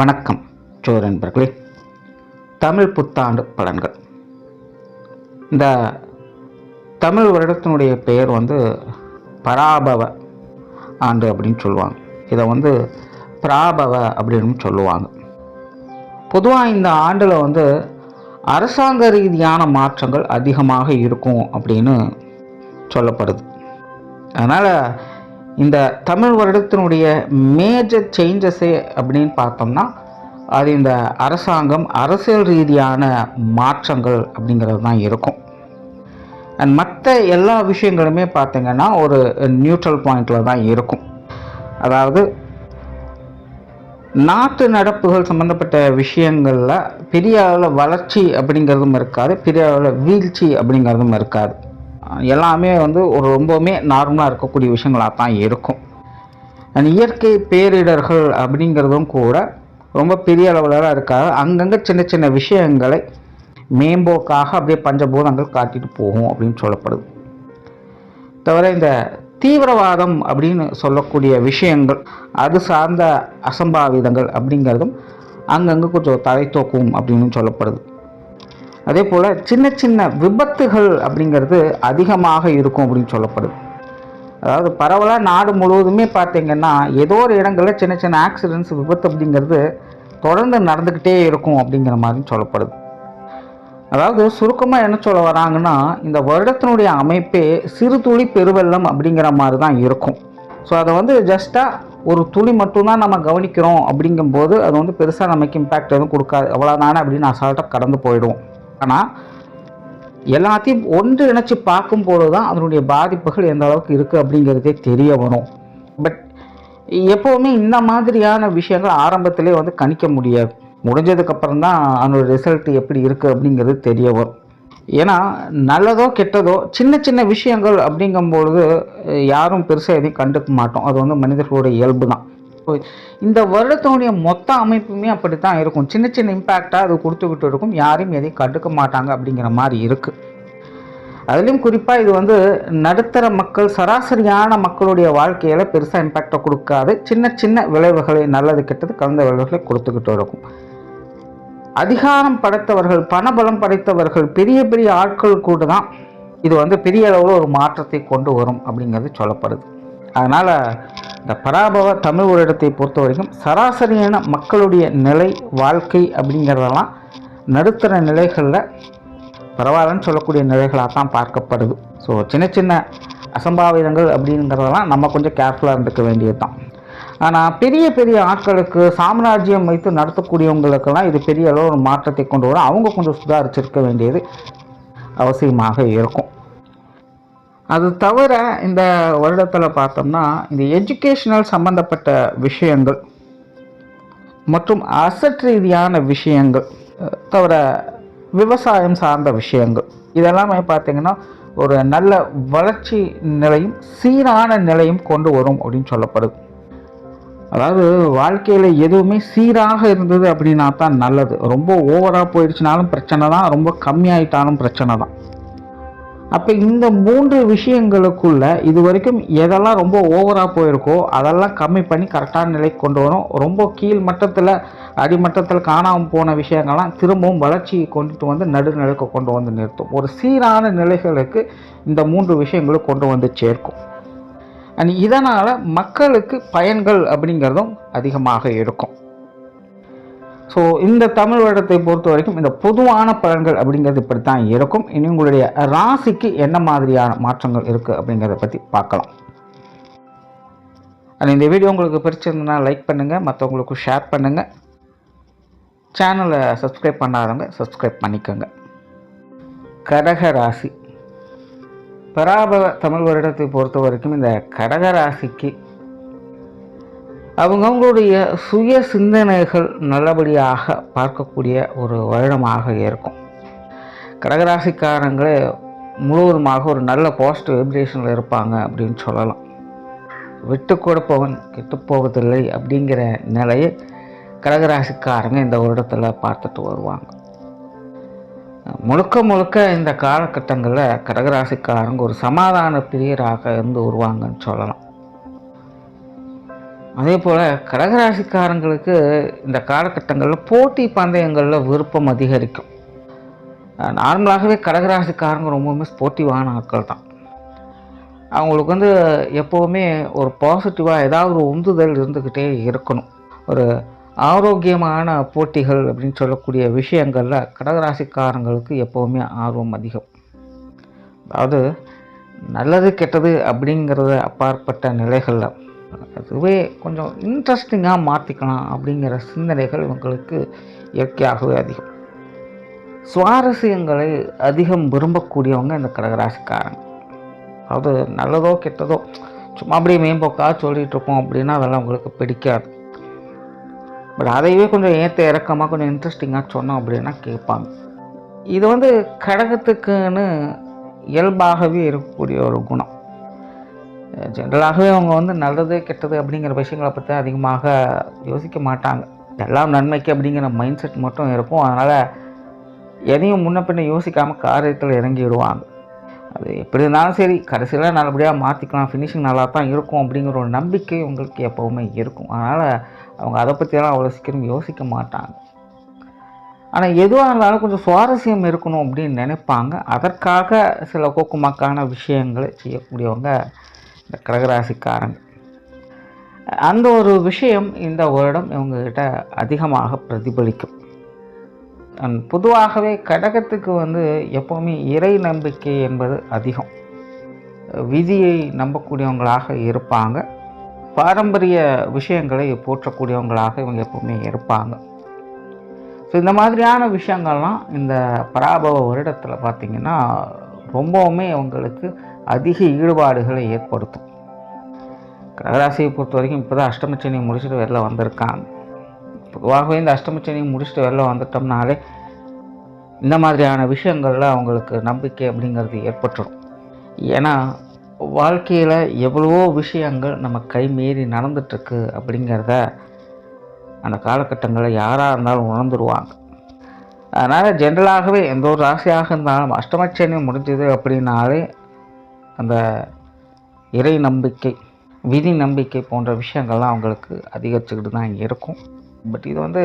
வணக்கம் நண்பர்களே. தமிழ் புத்தாண்டு பலன்கள். இந்த தமிழ் வருடத்தினுடைய பெயர் பராபவ ஆண்டு அப்படின்னு சொல்லுவாங்க. இதை பிராபவ அப்படின்னு சொல்லுவாங்க. பொதுவாக இந்த ஆண்டில் அரசாங்க ரீதியான மாற்றங்கள் அதிகமாக இருக்கும் அப்படின்னு சொல்லப்படுது. அதனால் இந்த தமிழ் வருடத்தினுடைய மேஜர் சேஞ்சஸே அப்படின்னு பார்த்தோம்னா அது இந்த அரசாங்கம் அரசியல் ரீதியான மாற்றங்கள் அப்படிங்கிறது தான் இருக்கும். அண்ட் மற்ற எல்லா விஷயங்களுமே பார்த்திங்கன்னா ஒரு நியூட்ரல் பாயிண்டில் தான் இருக்கும். அதாவது நாட்டு நடப்புகள் சம்மந்தப்பட்ட விஷயங்களில் பெரிய அளவில் வளர்ச்சி அப்படிங்கிறதும் இருக்காது, பெரிய அளவில் வீழ்ச்சி அப்படிங்கிறதும் இருக்காது. எல்லாமே ஒரு ரொம்பவுமே நார்மலாக இருக்கக்கூடிய விஷயங்களாக தான் இருக்கும். அண்ட் இயற்கை பேரிடர்கள் அப்படிங்கிறதும் கூட ரொம்ப பெரிய அளவில் இருக்காது. அங்கங்கே சின்ன சின்ன விஷயங்களை மேம்போக்காக அப்படியே பஞ்சபூதங்கள் காட்டிட்டு போகும் அப்படின்னு சொல்லப்படுது. தவிர இந்த தீவிரவாதம் அப்படின்னு சொல்லக்கூடிய விஷயங்கள், அது சார்ந்த அசம்பாவிதங்கள் அப்படிங்கிறதும் அங்கங்கே கொஞ்சம் தலை தூக்கும் அப்படின்னு சொல்லப்படுது. அதே போல் சின்ன சின்ன விபத்துகள் அப்படிங்கிறது அதிகமாக இருக்கும் அப்படின்னு சொல்லப்படுது. அதாவது பரவலாக நாடு முழுவதுமே பார்த்திங்கன்னா ஏதோ ஒரு இடங்களில் சின்ன சின்ன ஆக்சிடென்ட்ஸ், விபத்து அப்படிங்கிறது தொடர்ந்து நடந்துக்கிட்டே இருக்கும் அப்படிங்கிற மாதிரி சொல்லப்படுது. அதாவது சுருக்கமாக என்ன சொல்ல வராங்கன்னா, இந்த வருடத்தினுடைய அமைப்பே சிறு துளி பெருவெள்ளம் அப்படிங்கிற மாதிரி தான் இருக்கும். ஸோ அதை ஜஸ்ட்டாக ஒரு துளி மட்டும்தான் நம்ம கவனிக்கிறோம் அப்படிங்கும்போது அது பெருசாக நமக்கு இம்பேக்ட் எதுவும் கொடுக்காது, அவ்வளோதானே அப்படின்னு அசால்ட்டாக கடந்து போயிடுவோம். ஆனால் எல்லாத்தையும் ஒன்று இணைச்சி பார்க்கும்போது தான் அதனுடைய பாதிப்புகள் எந்த அளவுக்கு இருக்குது அப்படிங்கிறதே தெரிய வரும். பட் எப்போவுமே இந்த மாதிரியான விஷயங்கள் ஆரம்பத்திலே கணிக்க முடியாது. முடிஞ்சதுக்கப்புறம் தான் அதனுடைய ரிசல்ட் எப்படி இருக்குது அப்படிங்கிறது தெரிய வரும். ஏன்னா நல்லதோ கெட்டதோ சின்ன சின்ன விஷயங்கள் அப்படிங்கும்பொழுது யாரும் பெருசாக எதையும் கண்டுக்க மாட்டோம். அது மனிதர்களுடைய இயல்பு தான். இந்த வருடத்தினுடைய மொத்த அமைப்புமே அப்படி தான் இருக்கும். சின்ன சின்ன இம்பேக்டாக அது கொடுத்துக்கிட்டு இருக்கும், யாரையும் எதையும் கண்டுக்க மாட்டாங்க அப்படிங்கிற மாதிரி இருக்குது. அதுலேயும் குறிப்பாக இது நடுத்தர மக்கள், சராசரியான மக்களுடைய வாழ்க்கையில் பெருசாக இம்பேக்டை கொடுக்காது. சின்ன சின்ன விளைவுகளை, நல்லது கெட்டது கலந்த விளைவுகளை கொடுத்துக்கிட்டு இருக்கும். அதிகாரம் படைத்தவர்கள், பணபலம் படைத்தவர்கள், பெரிய பெரிய ஆட்கள் கூட தான் இது பெரிய அளவில் ஒரு மாற்றத்தை கொண்டு வரும் அப்படிங்கிறது சொல்லப்படுது. அதனால் இந்த பராபவ தமிழ் வருடத்தை பொறுத்த வரைக்கும் சராசரியான மக்களுடைய நிலை, வாழ்க்கை அப்படிங்கிறதெல்லாம் நடுத்தர நிலைகளில் பரவாயில்லன்னு சொல்லக்கூடிய நிலைகளாக தான் பார்க்கப்படுது. ஸோ சின்ன சின்ன அசம்பாவிதங்கள் அப்படிங்கிறதெல்லாம் நம்ம கொஞ்சம் கேர்ஃபுல்லாக இருந்துக்க வேண்டியது தான். ஆனால் பெரிய பெரிய ஆட்களுக்கு, சாம்ராஜ்யம் வைத்து நடத்தக்கூடியவங்களுக்கெல்லாம் இது பெரிய அளவு ஒரு மாற்றத்தை கொண்டு வரும். அவங்க கொஞ்சம் சுதாரிச்சிருக்க வேண்டியது அவசியமாக இருக்கும். அது தவிர இந்த வருடத்தில் பார்த்தோம்னா இந்த எஜுகேஷனல் சம்பந்தப்பட்ட விஷயங்கள் மற்றும் அசட் ரீதியான விஷயங்கள், தவிர விவசாயம் சார்ந்த விஷயங்கள், இதெல்லாமே பார்த்திங்கன்னா ஒரு நல்ல வளர்ச்சி நிலையும் சீரான நிலையும் கொண்டு வரும் அப்படின்னு சொல்லப்படுது. அதாவது வாழ்க்கையில் எதுவுமே சீராக இருந்தது அப்படின்னா தான் நல்லது. ரொம்ப ஓவராக போயிடுச்சுனாலும் பிரச்சனை தான், ரொம்ப கம்மியாயிட்டாலும் பிரச்சனை தான். அப்போ இந்த 3 விஷயங்களுக்குள்ள இது வரைக்கும் எதெல்லாம் ரொம்ப ஓவராக போயிருக்கோ அதெல்லாம் கம்மி பண்ணி கரெக்டான நிலைக்கு கொண்டு வரும். ரொம்ப கீழ் மட்டத்தில், அடிமட்டத்தில் காணாமல் போன விஷயங்கள்லாம் திரும்பவும் வளர்ச்சியை கொண்டுட்டு நடுநிலைக்கு கொண்டு நிறுத்தும். ஒரு சீரான நிலைகளுக்கு இந்த 3 விஷயங்களும் கொண்டு சேர்க்கும். அண்ட் இதனால் மக்களுக்கு பயன்கள் அப்படிங்கிறதும் அதிகமாக இருக்கும். ஸோ இந்த தமிழ் வருடத்தை பொறுத்த வரைக்கும் இந்த பொதுவான பலன்கள் அப்படிங்கிறது இப்படி தான் இருக்கும். இனி உங்களுடைய ராசிக்கு என்ன மாதிரியான மாற்றங்கள் இருக்குது அப்படிங்கிறத பற்றி பார்க்கலாம். இந்த வீடியோ உங்களுக்கு பிடிச்சிருந்ததுன்னா லைக் பண்ணுங்கள், மற்றவங்களுக்கு ஷேர் பண்ணுங்கள். சேனலை சப்ஸ்கிரைப் பண்ணாதவங்க சப்ஸ்கிரைப் பண்ணிக்கோங்க. கடக ராசி. பராபவ தமிழ் வருடத்தை பொறுத்த வரைக்கும் இந்த கடக ராசிக்கு அவங்களுடைய சுய சிந்தனைகள் நல்லபடியாக பார்க்கக்கூடிய ஒரு வருடமாக இருக்கும். கடகராசிக்காரங்களே முழுவதுமாக ஒரு நல்ல பாசிட்டிவ் வைப்ரேஷனில் இருப்பாங்க அப்படின்னு சொல்லலாம். விட்டு கொடுப்பவன் கெட்டு போவதில்லை அப்படிங்கிற நிலையை கடகராசிக்காரங்க இந்த வருடத்தில் பார்த்துட்டு வருவாங்க. முழுக்க முழுக்க இந்த காலகட்டங்களில் கடகராசிக்காரங்க ஒரு சமாதான பிரியராக இருந்து வருவாங்கன்னு சொல்லலாம். அதே போல் கடகராசிக்காரங்களுக்கு இந்த காலகட்டங்களில் போட்டி பந்தயங்களில் விருப்பம் அதிகரிக்கும். நார்மலாகவே கடகராசிக்காரங்க ரொம்பவுமே ஸ்போர்ட்டிவான ஆட்கள் தான். அவங்களுக்கு வந்து எப்போவுமே ஒரு பாசிட்டிவாக ஏதாவது ஒரு உந்துதல் இருந்துக்கிட்டே இருக்கணும். ஒரு ஆரோக்கியமான போட்டிகள் அப்படின்னு சொல்லக்கூடிய விஷயங்களில் கடகராசிக்காரங்களுக்கு எப்போவுமே ஆர்வம் அதிகம். அதாவது நல்லது கெட்டது அப்படிங்கிறத அப்பாற்பட்ட நிலைகளில் அதுவே கொஞ்சம் இன்ட்ரெஸ்டிங்காக மாற்றிக்கலாம் அப்படிங்கிற சிந்தனைகள் இவங்களுக்கு இயற்கையாகவே அதிகம். சுவாரஸ்யங்களை அதிகம் விரும்பக்கூடியவங்க இந்த கடகராசிக்காரங்க. அதாவது நல்லதோ கெட்டதோ சும்மா அப்படியே மேம்போக்காக சொல்லிகிட்டு இருக்கோம் அப்படின்னா அதெல்லாம் உங்களுக்கு பிடிக்காது. பட் அதையவே கொஞ்சம் ஏற்ற இறக்கமாக கொஞ்சம் இன்ட்ரெஸ்டிங்காக சொன்னோம் அப்படின்னா கேட்பாங்க. இது வந்து கடகத்துக்குன்னு இயல்பாகவே இருக்கக்கூடிய ஒரு குணம். ஜென்ரலாகவே அவங்க வந்து நல்லது கெட்டது அப்படிங்கிற விஷயங்களை பற்றி அதிகமாக யோசிக்க மாட்டாங்க. எல்லாம் நன்மைக்கு அப்படிங்கிற மைண்ட் செட் மட்டும் இருக்கும். அதனால் எதையும் முன்ன பின்ன யோசிக்காமல் காரியத்தில் இறங்கிடுவாங்க. அது எப்படி இருந்தாலும் சரி கடைசியில் நல்லபடியாக மாற்றிக்கலாம், ஃபினிஷிங் நல்லா தான் இருக்கும் அப்படிங்கிற ஒரு நம்பிக்கை உங்களுக்கு எப்போவுமே இருக்கும். அதனால் அவங்க அதை பற்றியெல்லாம் அவ்வளோ சீக்கிரம் யோசிக்க மாட்டாங்க. ஆனால் எதுவாக இருந்தாலும் கொஞ்சம் சுவாரஸ்யம் இருக்கணும் அப்படின்னு நினைப்பாங்க. அதற்காக சில கோக்குமாக்கான விஷயங்களை செய்யக்கூடியவங்க இந்த கடகராசிக்காரங்க. அந்த ஒரு விஷயம் இந்த வருடம் இவங்ககிட்ட அதிகமாக பிரதிபலிக்கும். பொதுவாகவே கடகத்துக்கு வந்து எப்போவுமே இறை நம்பிக்கை என்பது அதிகம். விதியை நம்பக்கூடியவங்களாக இருப்பாங்க. பாரம்பரிய விஷயங்களை போற்றக்கூடியவங்களாக இவங்க எப்போவுமே இருப்பாங்க. ஸோ இந்த மாதிரியான விஷயங்கள்லாம் இந்த பராபவ வருடத்தில் பார்த்திங்கன்னா ரொம்பவுமே அவங்களுக்கு அதிக ஈடுபாடுகளை ஏற்படுத்தும். கடகராசியை பொறுத்த வரைக்கும் இப்போ தான் அஷ்டமச்சனியை முடிச்சுட்டு வெளில வந்திருக்காங்க. பொதுவாகவே இந்த அஷ்டமச்சனியை முடிச்சுட்டு வெளில வந்துட்டோம்னாலே இந்த மாதிரியான விஷயங்களில் அவங்களுக்கு நம்பிக்கை அப்படிங்கிறது ஏற்பட்டுடும். ஏன்னா வாழ்க்கையில் எவ்வளவோ விஷயங்கள் நம்ம கை மீறி நடந்துட்டுருக்கு அப்படிங்கிறத அந்த காலகட்டங்களில் யாராக இருந்தாலும் உணர்ந்துருவாங்க. அதனால் ஜென்ரலாகவே எந்த ஒரு ராசியாக இருந்தாலும் அஷ்டமச்சனி முடிஞ்சது அப்படின்னாலே அந்த இறை நம்பிக்கை, விதி நம்பிக்கை போன்ற விஷயங்கள்லாம் அவங்களுக்கு அதிகரிச்சுக்கிட்டு தான் இருக்கும். பட் இது வந்து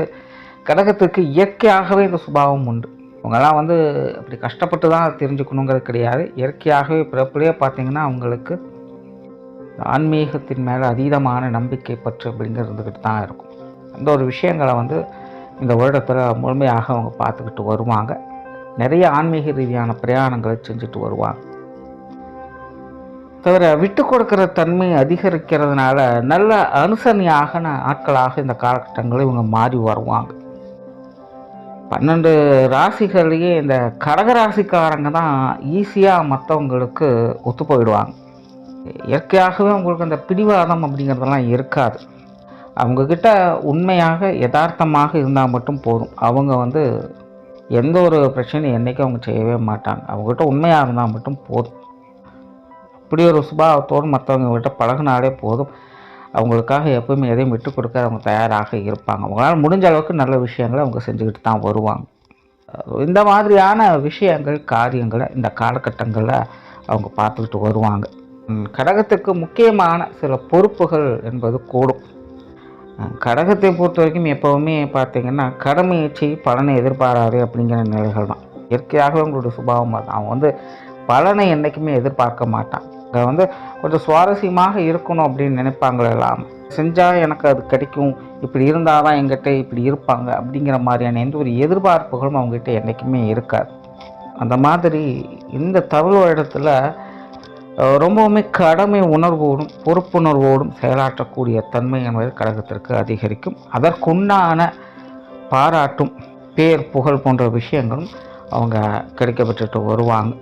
கடகத்துக்கு இயற்கையாகவே இந்த சுபாவம் உண்டு. அவங்கெல்லாம் வந்து அப்படி கஷ்டப்பட்டு தான் தெரிஞ்சுக்கணுங்கிறது கிடையாது. இயற்கையாகவே பிறப்புலேயே பார்த்திங்கன்னா அவங்களுக்கு ஆன்மீகத்தின் மேலே அதீதமான நம்பிக்கை பற்று அப்படிங்கிறது இருந்துக்கிட்டு தான் இருக்கும். அந்த ஒரு விஷயங்களை வந்து இந்த வருடத்தில் முழுமையாக அவங்க பார்த்துக்கிட்டு வருவாங்க. நிறைய ஆன்மீக ரீதியான பிரயாணங்களை செஞ்சுட்டு வருவாங்க. தவிர விட்டு கொடுக்குற தன்மை அதிகரிக்கிறதுனால நல்ல அனுசரணையாக ஆட்களாக இந்த காலகட்டங்களில் இவங்க மாறி வருவாங்க. 12 ராசிகள்லேயே இந்த கடகராசிக்காரங்க தான் ஈஸியாக மற்றவங்களுக்கு ஒத்து போயிடுவாங்க. இயற்கையாகவே உங்களுக்கு அந்த பிடிவாதம் அப்படிங்கிறதெல்லாம் இருக்காது. அவங்கக்கிட்ட உண்மையாக யதார்த்தமாக இருந்தால் மட்டும் போதும். அவங்க வந்து எந்த ஒரு பிரச்சனையும் என்றைக்கும் அவங்க செய்யவே மாட்டாங்க. அவங்ககிட்ட உண்மையாக இருந்தால் மட்டும் போதும். இப்படி ஒரு சுபாவத்தோடு மற்றவங்ககிட்ட பழகினாலே போதும். அவங்களுக்காக எப்பவுமே எதையும் விட்டு கொடுக்க அவங்க தயாராக இருப்பாங்க. அவங்களால முடிஞ்ச அளவுக்கு நல்ல விஷயங்களை அவங்க செஞ்சுக்கிட்டு தான் வருவாங்க. இந்த மாதிரியான விஷயங்கள் காரியங்களை இந்த காலகட்டங்களில் அவங்க பார்த்துக்கிட்டு வருவாங்க. கடகத்துக்கு முக்கியமான சில பொறுப்புகள் என்பது கூடும். கடகத்தை பொறுத்த வரைக்கும் எப்போவுமே பார்த்திங்கன்னா கடமையை செய் பலனை எதிர்பாராது அப்படிங்கிற நிலைகள் தான். இயற்கையாகவே அவங்களுடைய சுபாவம் தான். அவங்க வந்து பலனை என்றைக்குமே எதிர்பார்க்க மாட்டாங்க. வந்து கொஞ்சம் சுவாரஸ்யமாக இருக்கணும் அப்படின்னு நினைப்பாங்களெல்லாம். செஞ்சால் எனக்கு அது கிடைக்கும், இப்படி இருந்தால் தான் எங்கிட்ட இப்படி இருப்பாங்க அப்படிங்கிற மாதிரியான எந்த ஒரு எதிர்பார்ப்புகளும் அவங்ககிட்ட என்றைக்குமே இருக்காது. அந்த மாதிரி இந்த தமிழ் வருடத்தில் ரொம்பவுமே கடமை உணர்வோடும் பொறுப்புணர்வோடும் செயலாற்றக்கூடிய தன்மை என்பது கடகத்திற்கு அதிகரிக்கும். அதற்குண்டான பாராட்டும் பேர் புகழ் போன்ற விஷயங்களும் அவங்க கிடைக்கப்பட்டு வருவாங்க.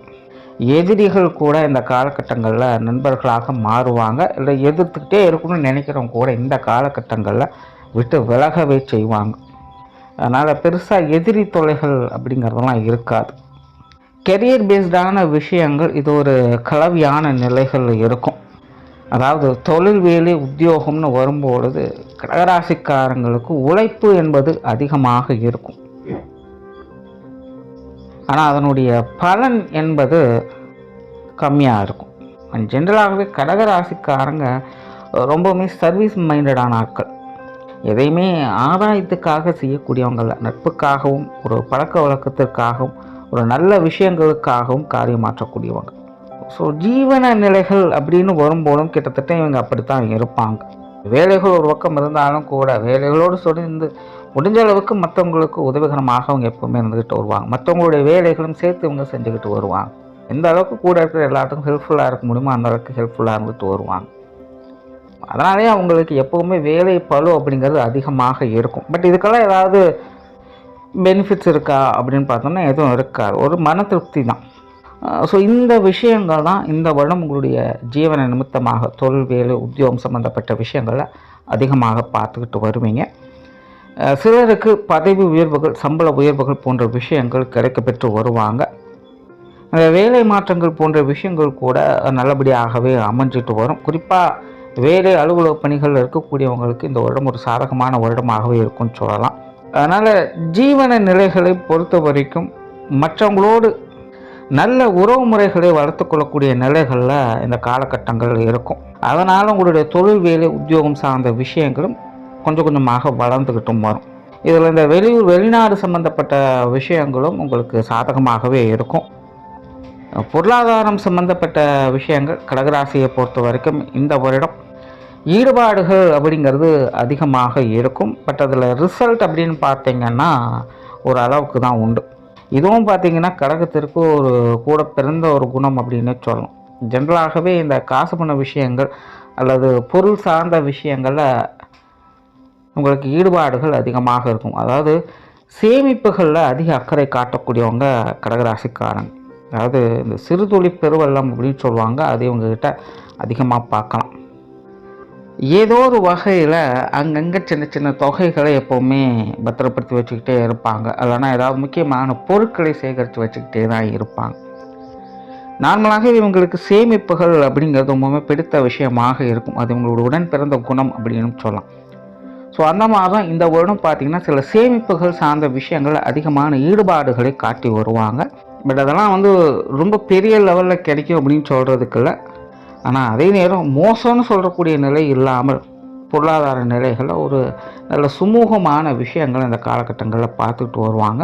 எதிரிகள் கூட இந்த காலகட்டங்களில் நண்பர்களாக மாறுவாங்க. இல்லை எதிர்த்துக்கிட்டே இருக்கணும்னு நினைக்கிறவங்க கூட இந்த காலகட்டங்களில் விட்டு விலகவே செய்வாங்க. அதனால் பெருசாக எதிரி தொல்லைகள் அப்படிங்கிறதெல்லாம் இருக்காது. கெரியர் பேஸ்டான விஷயங்கள் இது ஒரு கலவையான நிலைகள் இருக்கும். அதாவது தொழில் வேலை உத்தியோகம்னு வரும்பொழுது கடகராசிக்காரங்களுக்கு உழைப்பு என்பது அதிகமாக இருக்கும். ஆனால் அதனுடைய பலன் என்பது கம்மியாக இருக்கும். ஜென்ரலாகவே கடகராசிக்காரங்க ரொம்பவுமே சர்வீஸ் மைண்டடான ஆட்கள். எதையுமே ஆதாயத்துக்காக செய்யக்கூடியவங்கள, நட்புக்காகவும் ஒரு பழக்க வழக்கத்திற்காகவும் ஒரு நல்ல விஷயங்களுக்காகவும் காரியம் மாற்றக்கூடியவங்க. ஸோ ஜீவன நிலைகள் அப்படின்னு வரும்போதும் கிட்டத்தட்ட இவங்க அப்படித்தான் இருப்பாங்க. வேலைகள் ஒரு பக்கம் இருந்தாலும் கூட வேலைகளோடு தொடர்ந்து முடிஞ்ச அளவுக்கு மற்றவங்களுக்கு உதவிகரமாக அவங்க எப்பவுமே இருந்துக்கிட்டு வருவாங்க. மற்றவங்களுடைய வேலைகளும் சேர்த்து இவங்க செஞ்சுக்கிட்டு வருவாங்க. எந்த அளவுக்கு கூட இருக்கிற எல்லாத்துக்கும் ஹெல்ப்ஃபுல்லாக இருக்க முடியுமோ அந்த அளவுக்கு ஹெல்ப்ஃபுல்லாக இருந்துட்டு வருவாங்க. அதனாலே அவங்களுக்கு எப்போவுமே வேலை பளு அப்படிங்கிறது அதிகமாக இருக்கும். பட் இதுக்கெல்லாம் ஏதாவது பெனிஃபிட்ஸ் இருக்கா அப்படின்னு பார்த்தோம்னா எதுவும் இருக்காது. ஒரு மன திருப்தி தான். ஸோ இந்த விஷயங்கள் தான் இந்த வருடம் உங்களுடைய ஜீவன நிமித்தமாக தொழில், வேலை, உத்தியோகம் சம்மந்தப்பட்ட விஷயங்களில் அதிகமாக பார்த்துக்கிட்டு வருவீங்க. சிலருக்கு பதவி உயர்வுகள், சம்பள உயர்வுகள் போன்ற விஷயங்கள் கிடைக்க பெற்று வருவாங்க. அந்த வேலை மாற்றங்கள் போன்ற விஷயங்கள் கூட நல்லபடியாகவே அமைஞ்சிட்டு வரும். குறிப்பாக வேலை அலுவலக பணிகள் இருக்கக்கூடியவங்களுக்கு இந்த வருடம் ஒரு சாதகமான வருடமாகவே இருக்கும்னு சொல்லலாம். அதனால் ஜீவன நிலைகளை பொறுத்த வரைக்கும் மற்றவங்களோடு நல்ல உறவு முறைகளை வளர்த்து கொள்ளக்கூடிய நிலைகளில் இந்த காலகட்டங்கள் இருக்கும். அதனால் உங்களுடைய தொழில், வேலை, உத்தியோகம் சார்ந்த விஷயங்களும் கொஞ்சம் கொஞ்சமாக வளர்ந்துக்கிட்டும் வரும். இதில் இந்த வெளிநாடு சம்பந்தப்பட்ட விஷயங்களும் உங்களுக்கு சாதகமாகவே இருக்கும். பொருளாதாரம் சம்பந்தப்பட்ட விஷயங்கள் கடகராசியை பொறுத்த வரைக்கும் இந்த வருடம் ஈடுபாடுகள் அப்படிங்கிறது அதிகமாக இருக்கும். பட் அதில் ரிசல்ட் அப்படின்னு பார்த்தீங்கன்னா ஒரு அளவுக்கு தான் உண்டு. இதுவும் பார்த்திங்கன்னா கடகத்திற்கு ஒரு கூட பிறந்த ஒரு குணம் அப்படின்னு சொல்லலாம். ஜென்ரலாகவே இந்த காசு பண்ண விஷயங்கள் அல்லது பொருள் சார்ந்த விஷயங்களில் உங்களுக்கு ஈடுபாடுகள் அதிகமாக இருக்கும். அதாவது சேமிப்புகளில் அதிக அக்கறை காட்டக்கூடியவங்க கடகராசிக்காரங்க. அதாவது இந்த சிறுதுளி பெருவெள்ளம் அப்படின்னு சொல்லுவாங்க. அது இவங்ககிட்ட அதிகமாக பார்க்கலாம். ஏதோ ஒரு வகையில் அங்கங்கே சின்ன சின்ன தொகைகளை எப்போவுமே பத்திரப்படுத்தி வச்சுக்கிட்டே இருப்பாங்க. இல்லைனா ஏதாவது முக்கியமான பொருட்களை சேகரித்து வச்சுக்கிட்டே தான் இருப்பாங்க. நார்மலாக இவங்களுக்கு சேமிப்புகள் அப்படிங்கிறது ரொம்பவுமே பிடித்த விஷயமாக இருக்கும். அது இவங்களோட உடன் பிறந்த குணம் அப்படின்னு சொல்லலாம். ஸோ அந்த மாதிரி தான் இந்த வருடம் பார்த்திங்கன்னா சில சேமிப்புகள் சார்ந்த விஷயங்கள் அதிகமான ஈடுபாடுகளை காட்டி வருவாங்க. பட் அதெல்லாம் ரொம்ப பெரிய லெவலில் கிடைக்கும் அப்படின்னு சொல்கிறதுக்குள்ள. ஆனால் அதே நேரம் மோசம்னு சொல்லக்கூடிய நிலை இல்லாமல் பொருளாதார நிலைகளில் ஒரு நல்ல சுமூகமான விஷயங்கள் இந்த காலகட்டங்களில் பார்த்துக்கிட்டு வருவாங்க.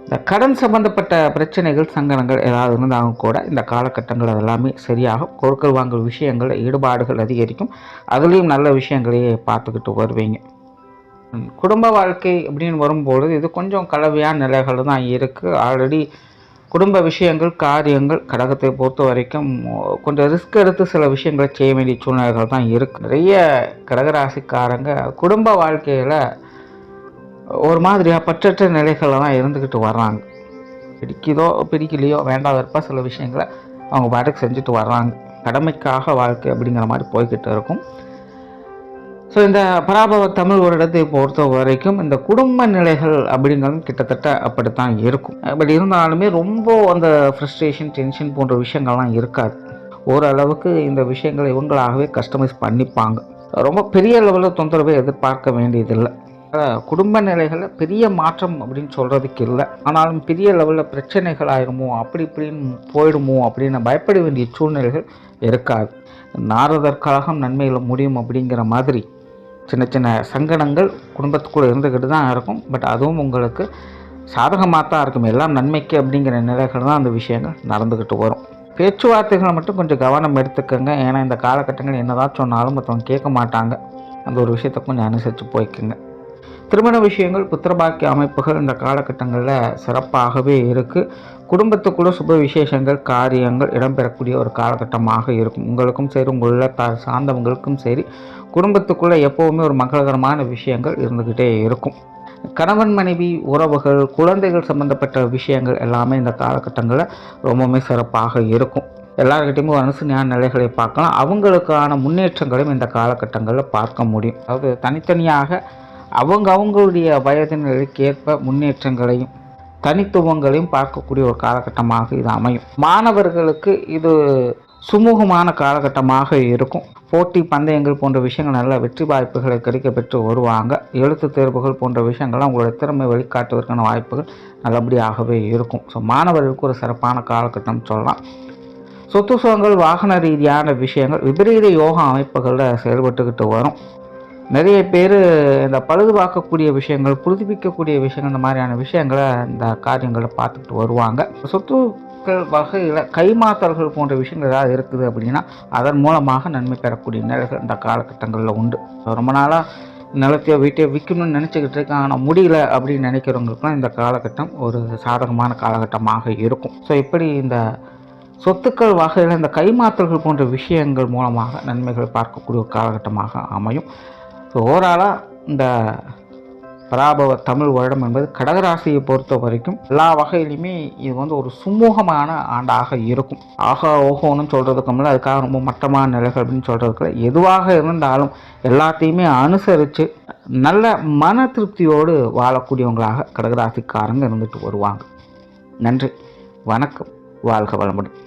இந்த கடன் சம்பந்தப்பட்ட பிரச்சனைகள், சங்கடங்கள் ஏதாவது இருந்தாலும் கூட இந்த காலகட்டங்கள் அதெல்லாமே சரியாக கொடுக்கல் வாங்கல் விஷயங்களில் ஈடுபாடுகள் அதிகரிக்கும். அதுலேயும் நல்ல விஷயங்களையே பார்த்துக்கிட்டு வருவீங்க. குடும்ப வாழ்க்கை அப்படின்னு வரும்பொழுது இது கொஞ்சம் கலவையான நிலைகள் தான் இருக்குது. ஆல்ரெடி குடும்ப விஷயங்கள், காரியங்கள் கடகத்தை பொறுத்த வரைக்கும் கொஞ்சம் ரிஸ்க் எடுத்து சில விஷயங்களை செய்ய வேண்டிய சூழ்நிலைகள் தான் இருக்குது. நிறைய கடகராசிக்காரங்க குடும்ப வாழ்க்கையில் ஒரு மாதிரியாக பற்றற்ற நிலைகளில் தான் இருந்துக்கிட்டு வர்றாங்க. பிடிக்கலையோ வேண்டாத இருப்பா சில விஷயங்களை அவங்க பாட்டுக்கு செஞ்சுட்டு வர்றாங்க. கடமைக்காக வாழ்க்கை அப்படிங்கிற மாதிரி போய்கிட்டு இருக்கும். ஸோ இந்த பராபவ தமிழ் வருடத்தை பொறுத்த வரைக்கும் இந்த குடும்ப நிலைகள் அப்படிங்கிறது கிட்டத்தட்ட அப்படித்தான் இருக்கும். பட் இருந்தாலுமே ரொம்ப அந்த ஃப்ரஸ்ட்ரேஷன், டென்ஷன் போன்ற விஷயங்கள்லாம் இருக்காது. ஓரளவுக்கு இந்த விஷயங்களை இவங்களாகவே கஸ்டமைஸ் பண்ணிப்பாங்க. ரொம்ப பெரிய லெவலில் தொந்தரவை எதிர்பார்க்க வேண்டியதில்லை. குடும்ப நிலைகளில் பெரிய மாற்றம் அப்படின்னு சொல்கிறதுக்கு இல்லை. ஆனாலும் பெரிய லெவலில் பிரச்சனைகள் ஆயிடுமோ, அப்படி இப்படின்னு போயிடுமோ அப்படின்னு பயப்பட வேண்டிய சூழ்நிலைகள் இருக்காது. நாரதற்காக நன்மையில் முடியும் அப்படிங்கிற மாதிரி சின்ன சின்ன சங்கடங்கள் குடும்பத்துக்குள்ளே இருந்துக்கிட்டு தான் இருக்கும். பட் அதுவும் உங்களுக்கு சாதகமாக தான் இருக்கும். எல்லாம் நன்மைக்கு அப்படிங்கிற நிலைகள் தான் அந்த விஷயங்கள் நடந்துக்கிட்டு வரும். பேச்சுவார்த்தைகளை மட்டும் கொஞ்சம் கவனம் எடுத்துக்கோங்க. ஏன்னா இந்த காலகட்டங்கள் என்ன தான் சொன்னாலும் மற்றவங்க கேட்க மாட்டாங்க. அந்த ஒரு விஷயத்தை கொஞ்சம் அனுசரித்து போய்க்குங்க. திருமண விஷயங்கள், புத்திரபாக்கிய அமைப்புகள் இந்த காலகட்டங்களில் சிறப்பாகவே இருக்குது. குடும்பத்துக்குள்ள சுப விசேஷங்கள், காரியங்கள் இடம்பெறக்கூடிய ஒரு காலகட்டமாக இருக்கும். உங்களுக்கும் சரி, உங்களில் சார்ந்தவங்களுக்கும் சரி, குடும்பத்துக்குள்ளே எப்போவுமே ஒரு மங்களகரமான விஷயங்கள் இருந்துக்கிட்டே இருக்கும். கணவன் மனைவி உறவுகள், குழந்தைகள் சம்பந்தப்பட்ட விஷயங்கள் எல்லாமே இந்த காலகட்டங்களில் ரொம்பவுமே சிறப்பாக இருக்கும். எல்லாருக்கிட்டையுமே ஒரு அனுசரணையான நிலைகளை பார்க்கலாம். அவங்களுக்கான முன்னேற்றங்களையும் இந்த காலகட்டங்களில் பார்க்க முடியும். அதாவது தனித்தனியாக அவங்களுடைய வயது நிலைக்கு ஏற்ப முன்னேற்றங்களையும் தனித்துவங்களையும் பார்க்கக்கூடிய ஒரு காலகட்டமாக இது அமையும். மாணவர்களுக்கு இது சுமூகமான காலகட்டமாக இருக்கும். போட்டி பந்தயங்கள் போன்ற விஷயங்கள் நல்ல வெற்றி வாய்ப்புகளை கிடைக்க பெற்று வருவாங்க. எழுத்து தேர்வுகள் போன்ற விஷயங்கள்லாம் உங்களுடைய திறமை வெளிக்காட்டுவதற்கான வாய்ப்புகள் நல்லபடியாகவே இருக்கும். ஸோ மாணவர்களுக்கு ஒரு சிறப்பான காலகட்டம் சொல்லலாம். சொத்து சுகங்கள், வாகன ரீதியான விஷயங்கள், விபரீத யோகா அமைப்புகளில் செயல்பட்டுக்கிட்டு வரும். நிறைய பேர் இந்த பழுது பார்க்கக்கூடிய விஷயங்கள், புதுப்பிக்கக்கூடிய விஷயங்கள், இந்த மாதிரியான விஷயங்களை இந்த காரியங்களை பார்த்துக்கிட்டு வருவாங்க. சொத்துக்கள் வகையில் கைமாத்தல்கள் போன்ற விஷயங்கள் ஏதாவது இருக்குது அப்படின்னா அதன் மூலமாக நன்மை பெறக்கூடிய நிலைகள் இந்த காலகட்டங்களில் உண்டு. ரொம்ப நாளாக நிலத்தையோ வீட்டையோ விற்கணும்னு நினச்சிக்கிட்டு இருக்கேன், ஆனால் முடியல அப்படின்னு நினைக்கிறவங்களுக்குலாம் இந்த காலகட்டம் ஒரு சாதகமான காலகட்டமாக இருக்கும். ஸோ இப்படி இந்த சொத்துக்கள் வகையில் இந்த கைமாற்றல்கள் போன்ற விஷயங்கள் மூலமாக நன்மைகள் பார்க்கக்கூடிய ஒரு காலகட்டமாக அமையும். ஸோ ஓவராலாக இந்த பராபவ தமிழ் வருடம் என்பது கடகராசியை பொறுத்த வரைக்கும் எல்லா வகையிலுமே இது வந்து ஒரு சுமூகமான ஆண்டாக இருக்கும். ஆகா ஓகோன்னு சொல்கிறதுக்கு முன்னாடி அதுக்காக ரொம்ப மட்டமான நிலைகள் அப்படின்னு சொல்கிறதுக்குள்ள எதுவாக இருந்தாலும் எல்லாத்தையுமே அனுசரித்து நல்ல மன திருப்தியோடு வாழக்கூடியவங்களாக கடகராசிக்காரங்க இருந்துட்டு வருவாங்க. நன்றி, வணக்கம், வாழ்க வளமுடன்.